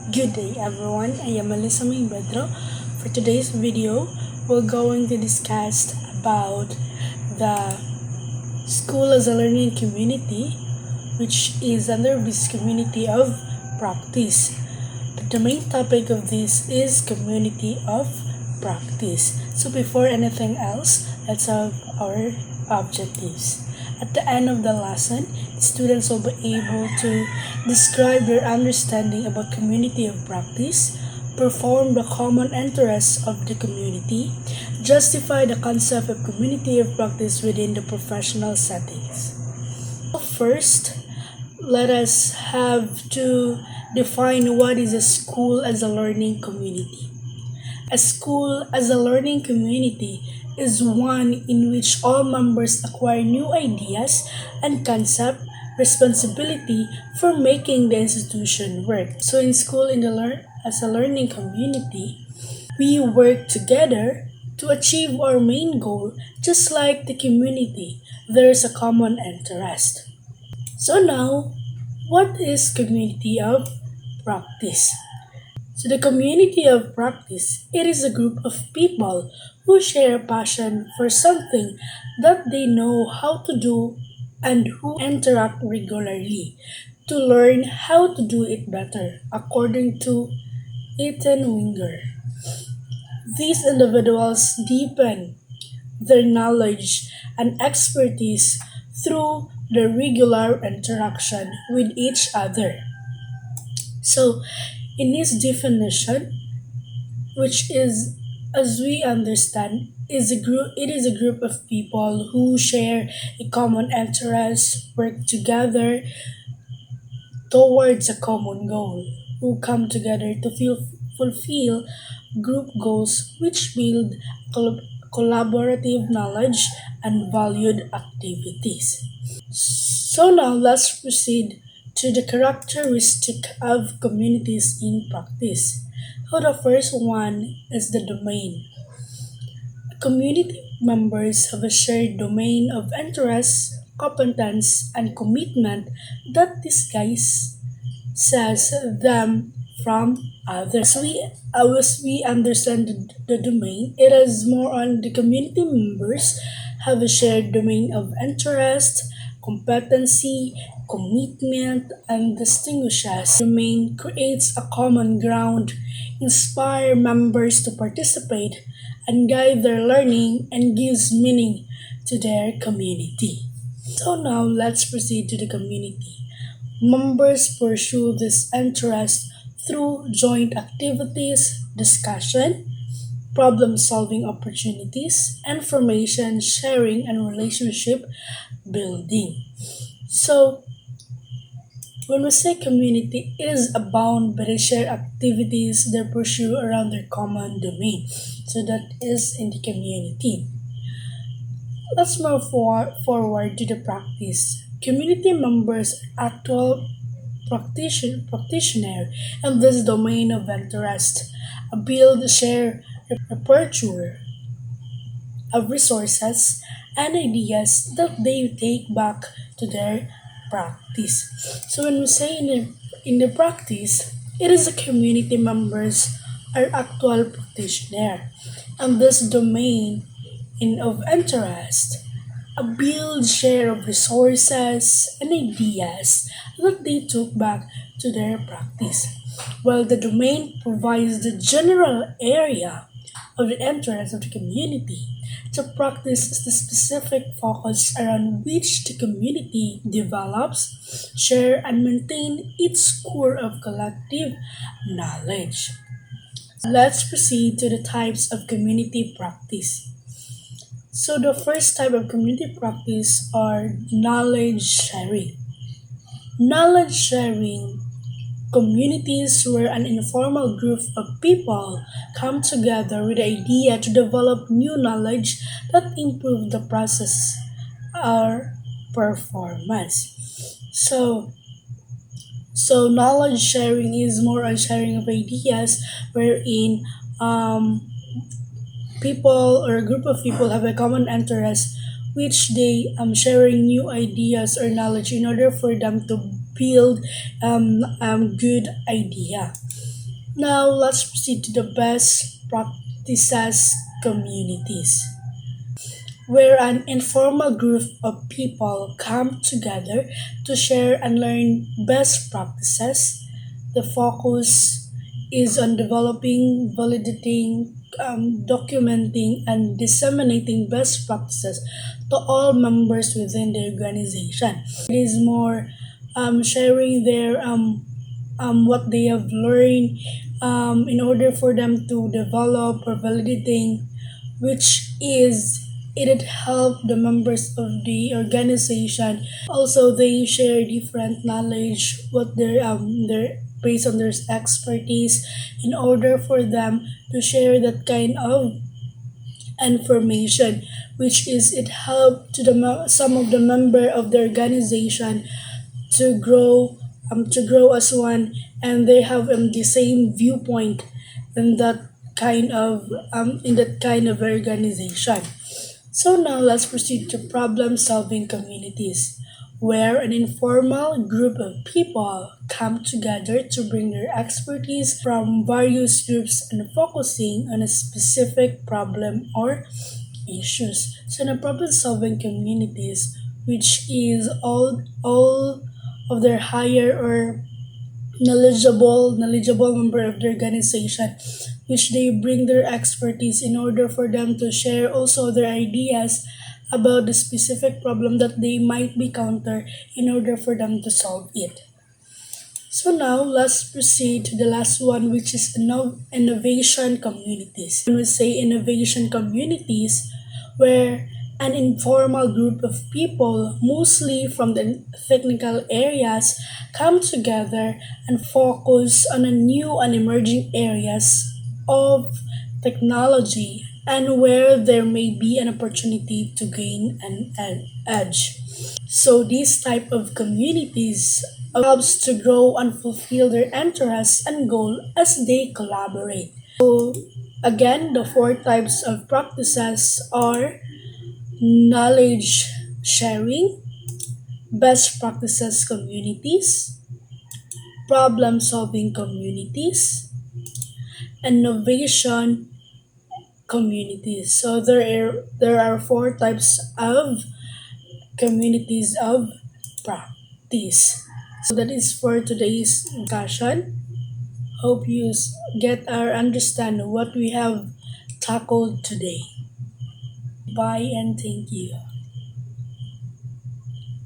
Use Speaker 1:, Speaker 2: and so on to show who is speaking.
Speaker 1: Good day everyone, I am Melissa Bedro. For today's video, we're going to discuss about the school as a learning community, which is under this community of practice. The main topic of this is community of practice. So before anything else, let's have our objectives. At the end of the lesson, students will be able to describe their understanding about community of practice, perform the common interests of the community, justify the concept of community of practice within the professional settings. First, let us have to define what is a school as a learning community. A school as a learning community is one in which all members acquire new ideas and concept responsibility for making the institution work. So in school as a learning community, we work together to achieve our main goal just like the community. There is a common interest. So now, what is community of practice? So the community of practice, it is a group of people who share a passion for something that they know how to do and who interact regularly to learn how to do it better, according to Ethan Winger. These individuals deepen their knowledge and expertise through the regular interaction with each other. So, in his definition, which is, as we understand, it is a group of people who share a common interest, work together towards a common goal, who come together to fulfill group goals which build collaborative knowledge and valued activities. So now let's proceed to the characteristic of communities in practice. So the first one is the domain. Community members have a shared domain of interest, competence, and commitment that disguises them from others. As we understand the domain, it is more on the community members have a shared domain of interest, competency, commitment, and distinguishes. Domain creates a common ground, inspire members to participate, and guide their learning and gives meaning to their community. So now let's proceed to the community. Members pursue this interest through joint activities, discussion, problem solving opportunities, information sharing, and relationship building. So, when we say community, it is bound by the shared activities they pursue around their common domain. So, that is in the community. Let's move forward to the practice. Community members are actual practitioner in this domain of interest, build share repertoire of resources and ideas that they take back to their practice. So when we say in the practice, it is the community members are actual practitioner and this domain of interest a build share of resources and ideas that they took back to their practice, while the domain provides the general area of the interest of the community. The practice is the specific focus around which the community develops, share, and maintain its core of collective knowledge. Let's proceed to the types of community practice. So the first type of community practice are knowledge sharing. Knowledge sharing communities where an informal group of people come together with the idea to develop new knowledge that improve the process or performance. So so knowledge sharing is more on sharing of ideas wherein people or a group of people have a common interest which they sharing new ideas or knowledge in order for them to build good idea. Now let's proceed to the best practices communities, where an informal group of people come together to share and learn best practices. The focus is on developing, validating, documenting, and disseminating best practices to all members within the organization. It is more sharing their what they have learned in order for them to develop or validating, which is it help the members of the organization. Also, they share different knowledge, what their based on their expertise, in order for them to share that kind of information, which is it help to the some of the member of the organization to grow as one, and they have the same viewpoint in that kind of organization. So now let's proceed to problem solving communities, where an informal group of people come together to bring their expertise from various groups and focusing on a specific problem or issues. So in a problem solving communities, which is all of their higher or knowledgeable member of the organization, which they bring their expertise in order for them to share also their ideas about the specific problem that they might be counter in order for them to solve it. So now let's proceed to the last one, which is innovation communities. When we say innovation communities, where an informal group of people, mostly from the technical areas, come together and focus on a new and emerging areas of technology, and where there may be an opportunity to gain an edge. So these type of communities helps to grow and fulfill their interests and goal as they collaborate. So again, the four types of practices are knowledge sharing, best practices communities, problem solving communities, innovation communities. So there are four types of communities of practice. So that is for today's discussion. Hope you get or understand what we have tackled today. Bye and thank you.